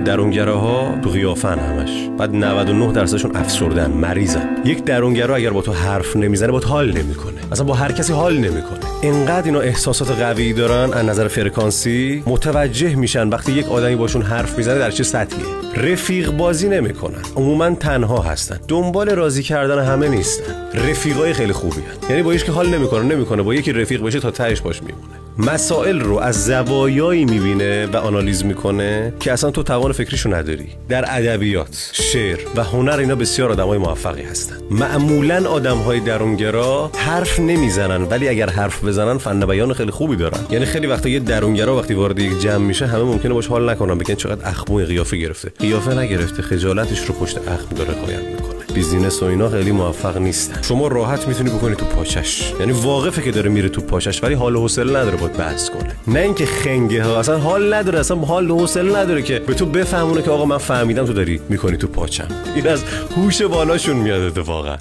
درونگراها تو قیافن همش، بعد 99% افسردن، مریضن. یک درونگرا اگر با تو حرف نمیزنه با تو حال نمیکنه، اصلا با هر کسی حال نمیکنه. اینقدر اینا احساسات قوی دارن از نظر فرکانسی، متوجه میشن وقتی یک آدمی باشون حرف میزنه در چه سطحیه. رفیق بازی نمیکنن، عموما تنها هستن، دنبال راضی کردن همه نیستن. رفیقای خیلی خوبی هستن، یعنی با هیچ که حال نمیکنه، با یکی رفیق بشه تا تهش باش میمونه. مسائل رو از زوایایی میبینه و آنالیز میکنه که اصلا تو توان فکریشو نداری. در ادبیات، شعر و هنر اینا بسیار آدمای موفقی هستن. معمولا آدمهای درونگرا حرف نمیزنن، ولی اگر حرف بزنن فن بیان خیلی خوبی دارن. یعنی خیلی وقتا یه درونگرا وقتی وارد یک جمع میشه همه ممکنه باش حال نکنن، بگن چقدر اخموی قیافه گرفته. قیافه نگرفته، خجالتش رو پشت اخم داره قایم میکنه. بیزینس و اینا خیلی موفق نیستن. شما راحت میتونی بکنی تو پاچش، یعنی واقفه که داره میره تو پاچش ولی حال و حوصله نداره باهات بحث کنه. نه اینکه خنگه ها، اصلا حال نداره، اصلا حال و حوصله نداره که به تو بفهمونه که آقا من فهمیدم تو داری میکنی تو پاچم. این از هوش بالاشون میاد اتفاقا.